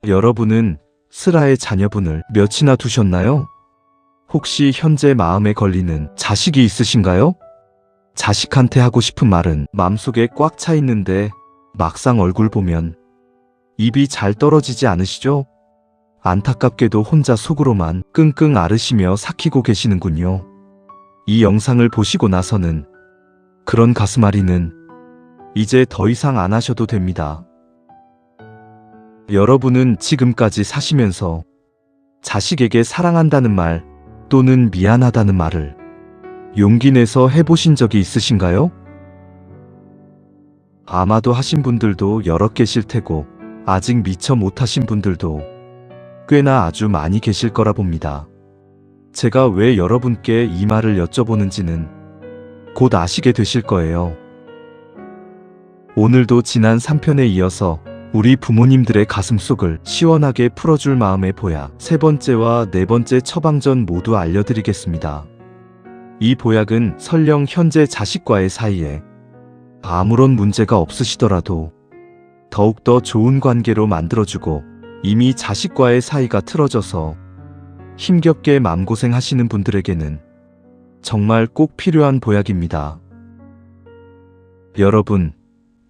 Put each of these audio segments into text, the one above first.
여러분은 슬아의 자녀분을 몇이나 두셨나요? 혹시 현재 마음에 걸리는 자식이 있으신가요? 자식한테 하고 싶은 말은 마음속에 꽉 차 있는데 막상 얼굴 보면 입이 잘 떨어지지 않으시죠? 안타깝게도 혼자 속으로만 끙끙 앓으시며 삭히고 계시는군요. 이 영상을 보시고 나서는 그런 가슴앓이는 이제 더 이상 안 하셔도 됩니다. 여러분은 지금까지 사시면서 자식에게 사랑한다는 말 또는 미안하다는 말을 용기 내서 해보신 적이 있으신가요? 아마도 하신 분들도 여러 계실 테고 아직 미처 못하신 분들도 꽤나 아주 많이 계실 거라 봅니다. 제가 왜 여러분께 이 말을 여쭤보는지는 곧 아시게 되실 거예요. 오늘도 지난 3편에 이어서 우리 부모님들의 가슴속을 시원하게 풀어줄 마음의 보약 세 번째와 네 번째 처방전 모두 알려드리겠습니다. 이 보약은 설령 현재 자식과의 사이에 아무런 문제가 없으시더라도 더욱더 좋은 관계로 만들어주고 이미 자식과의 사이가 틀어져서 힘겹게 마음고생 하시는 분들에게는 정말 꼭 필요한 보약입니다. 여러분,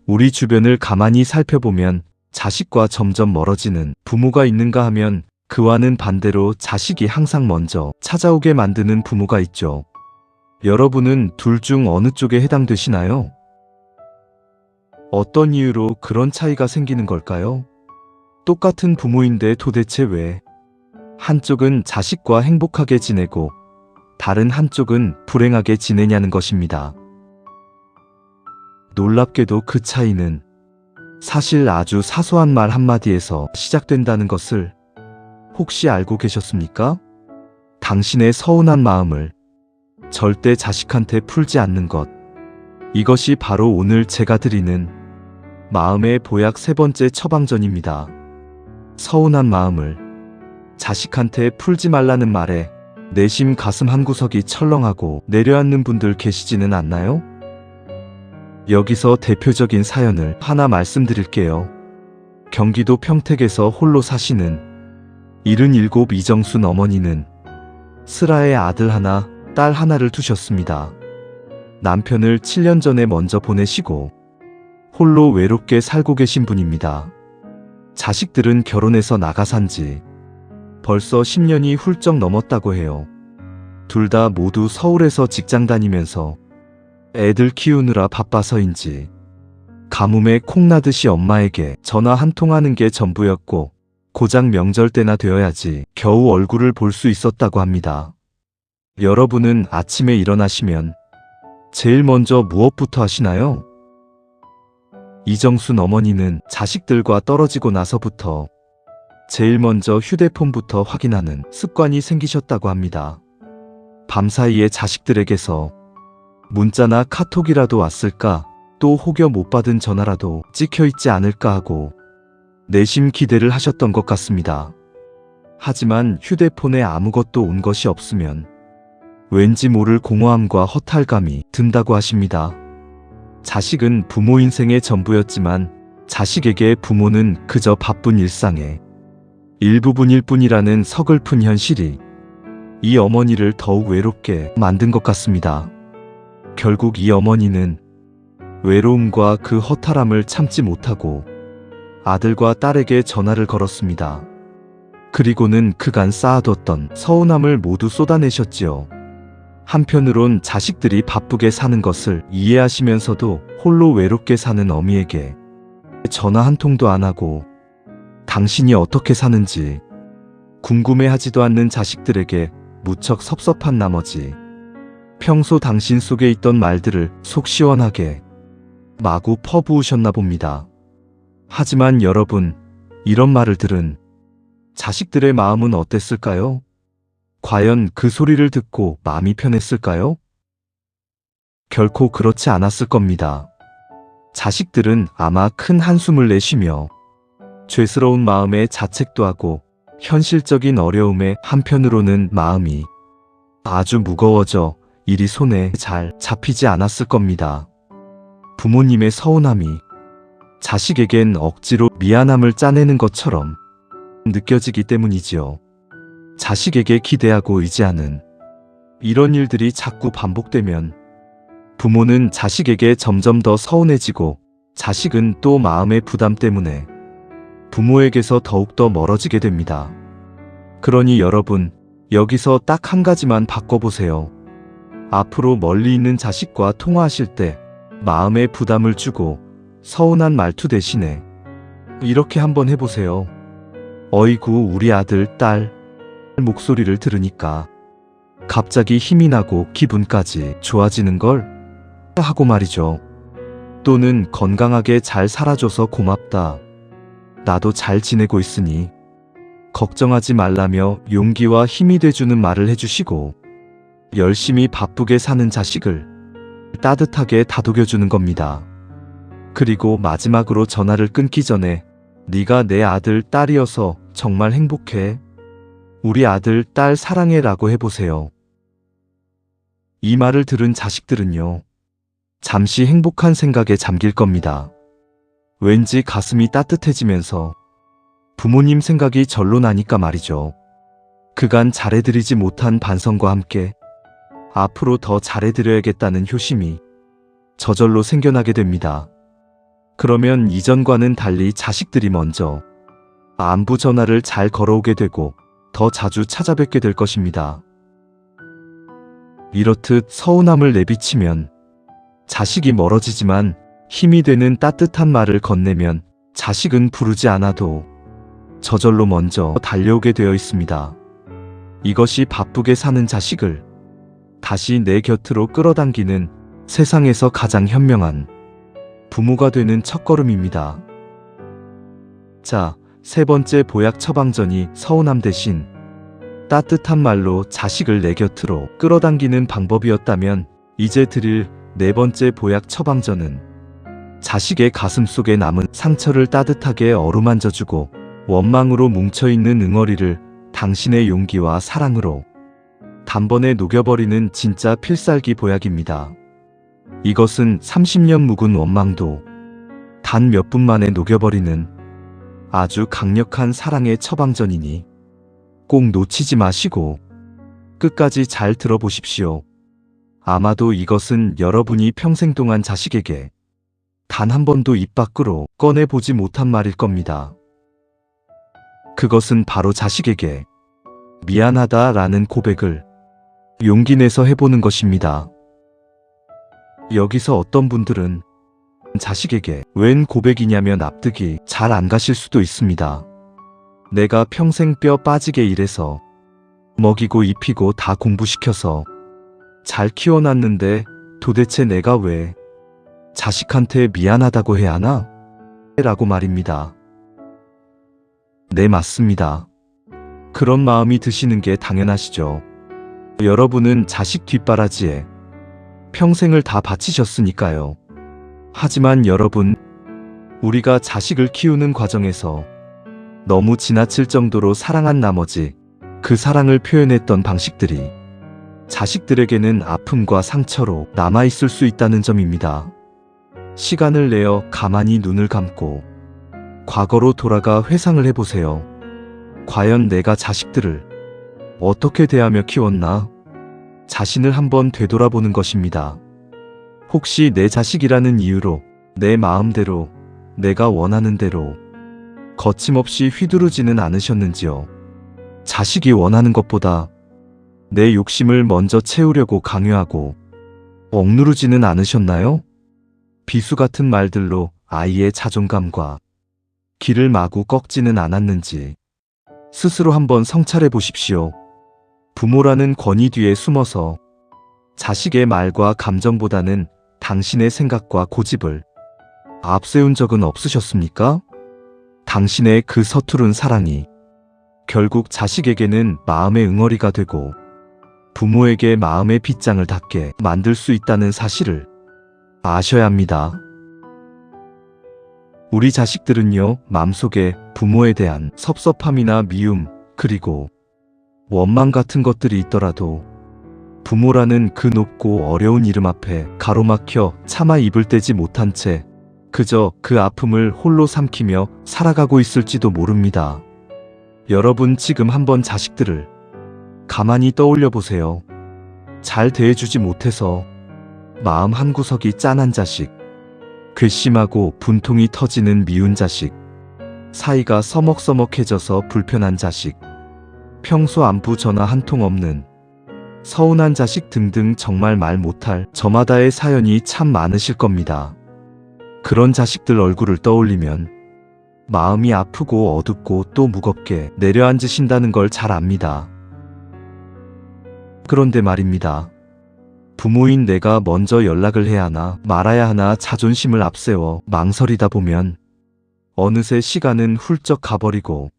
우리 주변을 가만히 살펴보면 자식과 점점 멀어지는 부모가 있는가 하면 그와는 반대로 자식이 항상 먼저 찾아오게 만드는 부모가 있죠. 여러분은 둘 중 어느 쪽에 해당되시나요? 어떤 이유로 그런 차이가 생기는 걸까요? 똑같은 부모인데 도대체 왜 한쪽은 자식과 행복하게 지내고 다른 한쪽은 불행하게 지내냐는 것입니다. 놀랍게도 그 차이는 사실 아주 사소한 말 한마디에서 시작된다는 것을 혹시 알고 계셨습니까? 당신의 서운한 마음을 절대 자식한테 풀지 않는 것. 이것이 바로 오늘 제가 드리는 마음의 보약 세 번째 처방전입니다. 서운한 마음을 자식한테 풀지 말라는 말에 내심 가슴 한구석이 철렁하고 내려앉는 분들 계시지는 않나요? 여기서 대표적인 사연을 하나 말씀드릴게요. 경기도 평택에서 홀로 사시는 77 이정순 어머니는 슬아의 아들 하나, 딸 하나를 두셨습니다. 남편을 7년 전에 먼저 보내시고 홀로 외롭게 살고 계신 분입니다. 자식들은 결혼해서 나가 산지 벌써 10년이 훌쩍 넘었다고 해요. 둘 다 모두 서울에서 직장 다니면서 애들 키우느라 바빠서인지 가뭄에 콩나듯이 엄마에게 전화 한 통 하는 게 전부였고 고작 명절 때나 되어야지 겨우 얼굴을 볼 수 있었다고 합니다. 여러분은 아침에 일어나시면 제일 먼저 무엇부터 하시나요? 이정순 어머니는 자식들과 떨어지고 나서부터 제일 먼저 휴대폰부터 확인하는 습관이 생기셨다고 합니다. 밤사이에 자식들에게서 문자나 카톡이라도 왔을까, 또 혹여 못 받은 전화라도 찍혀있지 않을까 하고 내심 기대를 하셨던 것 같습니다. 하지만 휴대폰에 아무것도 온 것이 없으면 왠지 모를 공허함과 허탈감이 든다고 하십니다. 자식은 부모 인생의 전부였지만 자식에게 부모는 그저 바쁜 일상의 일부분일 뿐이라는 서글픈 현실이 이 어머니를 더욱 외롭게 만든 것 같습니다. 결국 이 어머니는 외로움과 그 허탈함을 참지 못하고 아들과 딸에게 전화를 걸었습니다. 그리고는 그간 쌓아뒀던 서운함을 모두 쏟아내셨지요. 한편으론 자식들이 바쁘게 사는 것을 이해하시면서도 홀로 외롭게 사는 어미에게 전화 한 통도 안 하고 당신이 어떻게 사는지 궁금해하지도 않는 자식들에게 무척 섭섭한 나머지 평소 당신 속에 있던 말들을 속 시원하게 마구 퍼부으셨나 봅니다. 하지만 여러분, 이런 말을 들은 자식들의 마음은 어땠을까요? 과연 그 소리를 듣고 마음이 편했을까요? 결코 그렇지 않았을 겁니다. 자식들은 아마 큰 한숨을 내쉬며 죄스러운 마음에 자책도 하고 현실적인 어려움에 한편으로는 마음이 아주 무거워져 일이 손에 잘 잡히지 않았을 겁니다. 부모님의 서운함이 자식에겐 억지로 미안함을 짜내는 것처럼 느껴지기 때문이지요. 자식에게 기대하고 의지하는 이런 일들이 자꾸 반복되면 부모는 자식에게 점점 더 서운해지고 자식은 또 마음의 부담 때문에 부모에게서 더욱더 멀어지게 됩니다. 그러니 여러분, 여기서 딱 한 가지만 바꿔보세요. 앞으로 멀리 있는 자식과 통화하실 때 마음에 부담을 주고 서운한 말투 대신에 이렇게 한번 해보세요. 어이구, 우리 아들, 딸 목소리를 들으니까 갑자기 힘이 나고 기분까지 좋아지는 걸 하고 말이죠. 또는 건강하게 잘 살아줘서 고맙다. 나도 잘 지내고 있으니 걱정하지 말라며 용기와 힘이 돼주는 말을 해주시고 열심히 바쁘게 사는 자식을 따뜻하게 다독여주는 겁니다. 그리고 마지막으로 전화를 끊기 전에 네가 내 아들, 딸이어서 정말 행복해. 우리 아들, 딸 사랑해 라고 해보세요. 이 말을 들은 자식들은요, 잠시 행복한 생각에 잠길 겁니다. 왠지 가슴이 따뜻해지면서 부모님 생각이 절로 나니까 말이죠. 그간 잘해드리지 못한 반성과 함께 앞으로 더 잘해드려야겠다는 효심이 저절로 생겨나게 됩니다. 그러면 이전과는 달리 자식들이 먼저 안부 전화를 잘 걸어오게 되고 더 자주 찾아뵙게 될 것입니다. 이렇듯 서운함을 내비치면 자식이 멀어지지만 힘이 되는 따뜻한 말을 건네면 자식은 부르지 않아도 저절로 먼저 달려오게 되어 있습니다. 이것이 바쁘게 사는 자식을 다시 내 곁으로 끌어당기는 세상에서 가장 현명한 부모가 되는 첫걸음입니다. 자, 세 번째 보약 처방전이 서운함 대신 따뜻한 말로 자식을 내 곁으로 끌어당기는 방법이었다면 이제 드릴 네 번째 보약 처방전은 자식의 가슴 속에 남은 상처를 따뜻하게 어루만져주고 원망으로 뭉쳐있는 응어리를 당신의 용기와 사랑으로 단번에 녹여버리는 진짜 필살기 보약입니다. 이것은 30년 묵은 원망도 단 몇 분 만에 녹여버리는 아주 강력한 사랑의 처방전이니 꼭 놓치지 마시고 끝까지 잘 들어보십시오. 아마도 이것은 여러분이 평생 동안 자식에게 단 한 번도 입 밖으로 꺼내보지 못한 말일 겁니다. 그것은 바로 자식에게 미안하다라는 고백을 용기 내서 해보는 것입니다. 여기서 어떤 분들은 자식에게 웬 고백이냐며 납득이 잘 안 가실 수도 있습니다. 내가 평생 뼈 빠지게 일해서 먹이고 입히고 다 공부시켜서 잘 키워놨는데 도대체 내가 왜 자식한테 미안하다고 해야 하나? 라고 말입니다. 네, 맞습니다. 그런 마음이 드시는 게 당연하시죠. 여러분은 자식 뒷바라지에 평생을 다 바치셨으니까요. 하지만 여러분, 우리가 자식을 키우는 과정에서 너무 지나칠 정도로 사랑한 나머지 그 사랑을 표현했던 방식들이 자식들에게는 아픔과 상처로 남아있을 수 있다는 점입니다. 시간을 내어 가만히 눈을 감고 과거로 돌아가 회상을 해보세요. 과연 내가 자식들을 어떻게 대하며 키웠나? 자신을 한번 되돌아보는 것입니다. 혹시 내 자식이라는 이유로 내 마음대로 내가 원하는 대로 거침없이 휘두르지는 않으셨는지요? 자식이 원하는 것보다 내 욕심을 먼저 채우려고 강요하고 억누르지는 않으셨나요? 비수 같은 말들로 아이의 자존감과 기를 마구 꺾지는 않았는지 스스로 한번 성찰해 보십시오. 부모라는 권위 뒤에 숨어서 자식의 말과 감정보다는 당신의 생각과 고집을 앞세운 적은 없으셨습니까? 당신의 그 서투른 사랑이 결국 자식에게는 마음의 응어리가 되고 부모에게 마음의 빗장을 닿게 만들 수 있다는 사실을 아셔야 합니다. 우리 자식들은요, 마음속에 부모에 대한 섭섭함이나 미움, 그리고 원망 같은 것들이 있더라도 부모라는 그 높고 어려운 이름 앞에 가로막혀 차마 입을 떼지 못한 채 그저 그 아픔을 홀로 삼키며 살아가고 있을지도 모릅니다. 여러분 지금 한번 자식들을 가만히 떠올려 보세요. 잘 대해주지 못해서 마음 한구석이 짠한 자식, 괘씸하고 분통이 터지는 미운 자식, 사이가 서먹서먹해져서 불편한 자식, 평소 안부 전화 한 통 없는 서운한 자식 등등 정말 말 못할 저마다의 사연이 참 많으실 겁니다. 그런 자식들 얼굴을 떠올리면 마음이 아프고 어둡고 또 무겁게 내려앉으신다는 걸 잘 압니다. 그런데 말입니다. 부모인 내가 먼저 연락을 해야 하나 말아야 하나 자존심을 앞세워 망설이다 보면 어느새 시간은 훌쩍 가버리고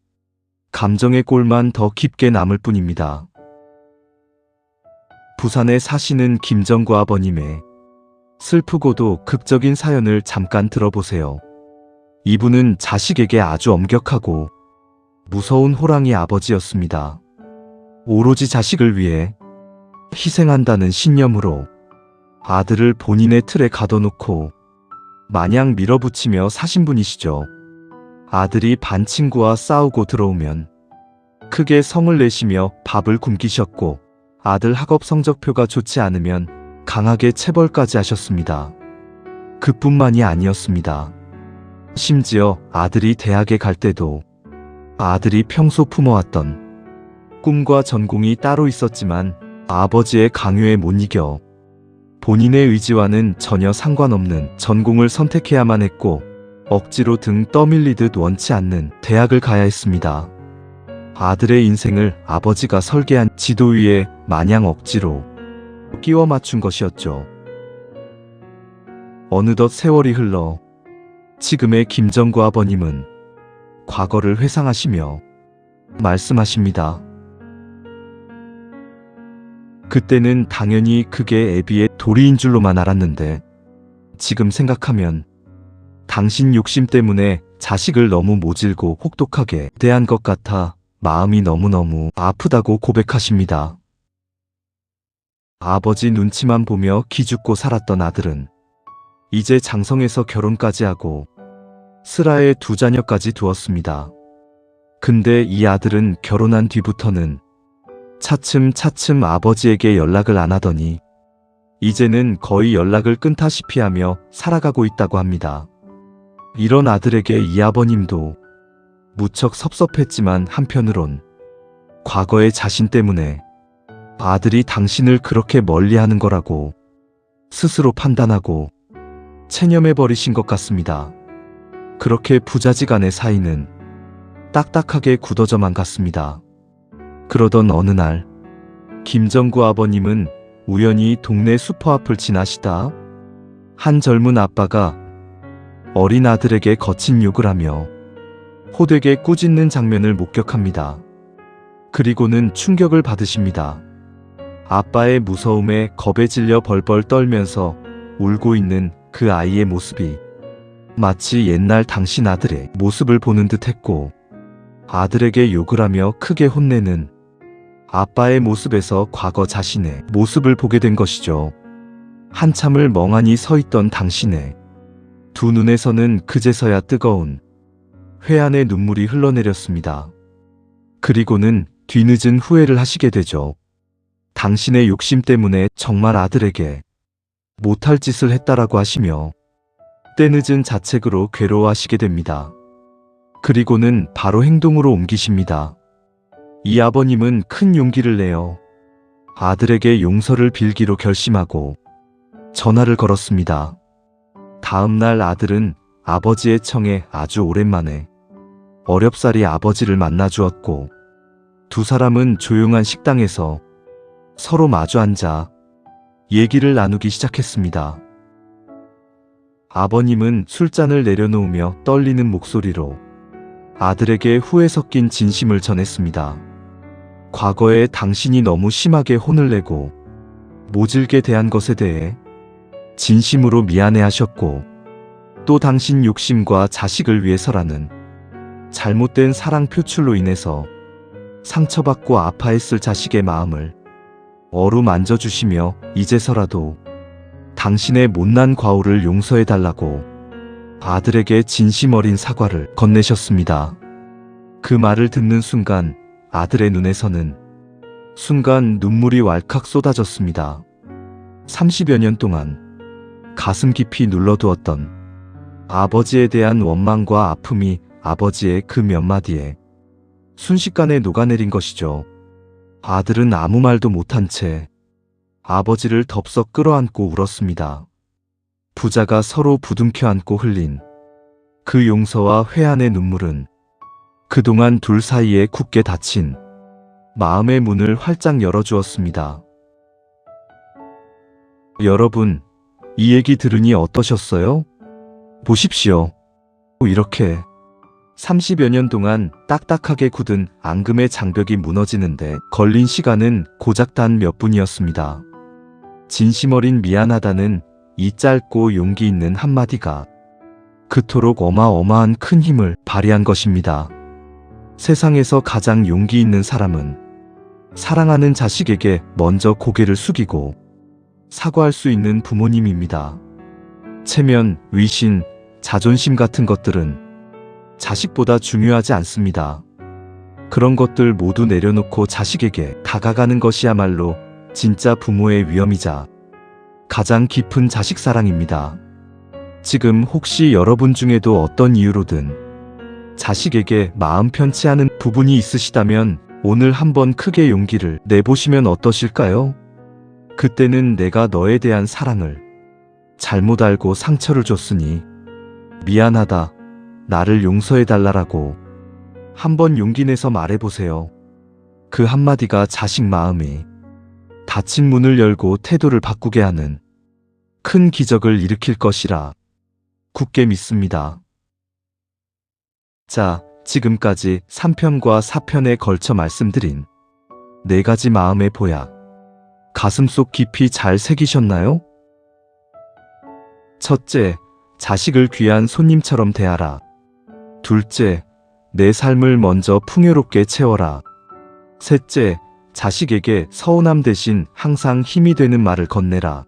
감정의 골만 더 깊게 남을 뿐입니다. 부산에 사시는 김정구 아버님의 슬프고도 극적인 사연을 잠깐 들어보세요. 이분은 자식에게 아주 엄격하고 무서운 호랑이 아버지였습니다. 오로지 자식을 위해 희생한다는 신념으로 아들을 본인의 틀에 가둬놓고 마냥 밀어붙이며 사신 분이시죠. 아들이 반 친구와 싸우고 들어오면 크게 성을 내시며 밥을 굶기셨고 아들 학업 성적표가 좋지 않으면 강하게 체벌까지 하셨습니다. 그뿐만이 아니었습니다. 심지어 아들이 대학에 갈 때도 아들이 평소 품어왔던 꿈과 전공이 따로 있었지만 아버지의 강요에 못 이겨 본인의 의지와는 전혀 상관없는 전공을 선택해야만 했고 억지로 등 떠밀리듯 원치 않는 대학을 가야 했습니다. 아들의 인생을 아버지가 설계한 지도 위에 마냥 억지로 끼워 맞춘 것이었죠. 어느덧 세월이 흘러 지금의 김정구 아버님은 과거를 회상하시며 말씀하십니다. 그때는 당연히 그게 애비의 도리인 줄로만 알았는데 지금 생각하면 당신 욕심 때문에 자식을 너무 모질고 혹독하게 대한 것 같아 마음이 너무너무 아프다고 고백하십니다. 아버지 눈치만 보며 기죽고 살았던 아들은 이제 장성에서 결혼까지 하고 슬하에 2자녀까지 두었습니다. 근데 이 아들은 결혼한 뒤부터는 차츰차츰 아버지에게 연락을 안 하더니 이제는 거의 연락을 끊다시피 하며 살아가고 있다고 합니다. 이런 아들에게 이 아버님도 무척 섭섭했지만 한편으론 과거의 자신 때문에 아들이 당신을 그렇게 멀리하는 거라고 스스로 판단하고 체념해버리신 것 같습니다. 그렇게 부자지간의 사이는 딱딱하게 굳어져만 갔습니다. 그러던 어느 날 김정구 아버님은 우연히 동네 슈퍼 앞을 지나시다 한 젊은 아빠가 어린 아들에게 거친 욕을 하며 호되게 꾸짖는 장면을 목격합니다. 그리고는 충격을 받으십니다. 아빠의 무서움에 겁에 질려 벌벌 떨면서 울고 있는 그 아이의 모습이 마치 옛날 당신 아들의 모습을 보는 듯 했고 아들에게 욕을 하며 크게 혼내는 아빠의 모습에서 과거 자신의 모습을 보게 된 것이죠. 한참을 멍하니 서 있던 당신의 두 눈에서는 그제서야 뜨거운 회한의 눈물이 흘러내렸습니다. 그리고는 뒤늦은 후회를 하시게 되죠. 당신의 욕심 때문에 정말 아들에게 못할 짓을 했다라고 하시며 때늦은 자책으로 괴로워하시게 됩니다. 그리고는 바로 행동으로 옮기십니다. 이 아버님은 큰 용기를 내어 아들에게 용서를 빌기로 결심하고 전화를 걸었습니다. 다음 날 아들은 아버지의 청에 아주 오랜만에 어렵사리 아버지를 만나 주었고 두 사람은 조용한 식당에서 서로 마주 앉아 얘기를 나누기 시작했습니다. 아버님은 술잔을 내려놓으며 떨리는 목소리로 아들에게 후회 섞인 진심을 전했습니다. 과거에 당신이 너무 심하게 혼을 내고 모질게 대한 것에 대해 진심으로 미안해하셨고 또 당신 욕심과 자식을 위해서라는 잘못된 사랑 표출로 인해서 상처받고 아파했을 자식의 마음을 어루만져 주시며 이제서라도 당신의 못난 과오를 용서해달라고 아들에게 진심 어린 사과를 건네셨습니다. 그 말을 듣는 순간 아들의 눈에서는 순간 눈물이 왈칵 쏟아졌습니다. 30여 년 동안 가슴 깊이 눌러두었던 아버지에 대한 원망과 아픔이 아버지의 그 몇 마디에 순식간에 녹아내린 것이죠. 아들은 아무 말도 못한 채 아버지를 덥석 끌어안고 울었습니다. 부자가 서로 부둥켜 안고 흘린 그 용서와 회한의 눈물은 그동안 둘 사이에 굳게 닫힌 마음의 문을 활짝 열어주었습니다. 여러분, 이 얘기 들으니 어떠셨어요? 보십시오. 이렇게 30여 년 동안 딱딱하게 굳은 앙금의 장벽이 무너지는데 걸린 시간은 고작 단 몇 분이었습니다. 진심 어린 미안하다는 이 짧고 용기 있는 한마디가 그토록 어마어마한 큰 힘을 발휘한 것입니다. 세상에서 가장 용기 있는 사람은 사랑하는 자식에게 먼저 고개를 숙이고 사과할 수 있는 부모님입니다. 체면, 위신, 자존심 같은 것들은 자식보다 중요하지 않습니다. 그런 것들 모두 내려놓고 자식에게 다가가는 것이야말로 진짜 부모의 위엄이자 가장 깊은 자식 사랑입니다. 지금 혹시 여러분 중에도 어떤 이유로든 자식에게 마음 편치 않은 부분이 있으시다면 오늘 한번 크게 용기를 내보시면 어떠실까요? 그때는 내가 너에 대한 사랑을 잘못 알고 상처를 줬으니 미안하다, 나를 용서해달라라고 한번 용기 내서 말해보세요. 그 한마디가 자식 마음이 닫힌 문을 열고 태도를 바꾸게 하는 큰 기적을 일으킬 것이라 굳게 믿습니다. 자, 지금까지 3편과 4편에 걸쳐 말씀드린 4가지 마음의 보약, 가슴속 깊이 잘 새기셨나요? 첫째, 자식을 귀한 손님처럼 대하라. 둘째, 내 삶을 먼저 풍요롭게 채워라. 셋째, 자식에게 서운함 대신 항상 힘이 되는 말을 건네라.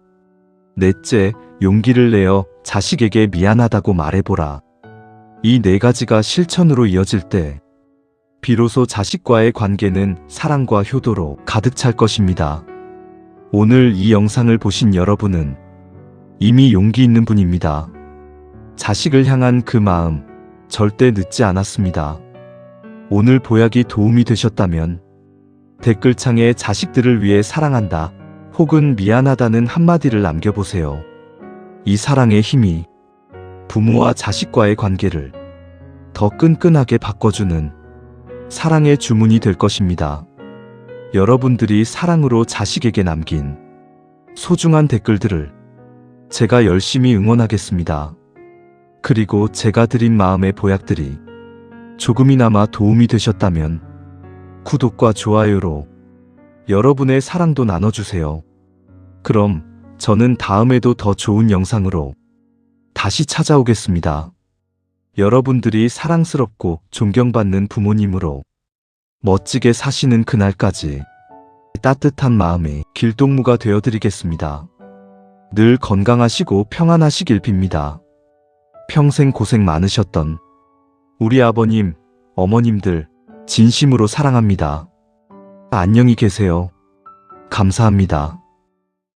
넷째, 용기를 내어 자식에게 미안하다고 말해보라. 이 4가지가 실천으로 이어질 때 비로소 자식과의 관계는 사랑과 효도로 가득 찰 것입니다. 오늘 이 영상을 보신 여러분은 이미 용기 있는 분입니다. 자식을 향한 그 마음 절대 늦지 않았습니다. 오늘 보약이 도움이 되셨다면 댓글창에 자식들을 위해 사랑한다 혹은 미안하다는 한마디를 남겨보세요. 이 사랑의 힘이 부모와 자식과의 관계를 더 끈끈하게 바꿔주는 사랑의 주문이 될 것입니다. 여러분들이 사랑으로 자식에게 남긴 소중한 댓글들을 제가 열심히 응원하겠습니다. 그리고 제가 드린 마음의 보약들이 조금이나마 도움이 되셨다면 구독과 좋아요로 여러분의 사랑도 나눠주세요. 그럼 저는 다음에도 더 좋은 영상으로 다시 찾아오겠습니다. 여러분들이 사랑스럽고 존경받는 부모님으로 멋지게 사시는 그날까지 따뜻한 마음의 길동무가 되어드리겠습니다. 늘 건강하시고 평안하시길 빕니다. 평생 고생 많으셨던 우리 아버님, 어머님들 진심으로 사랑합니다. 안녕히 계세요. 감사합니다.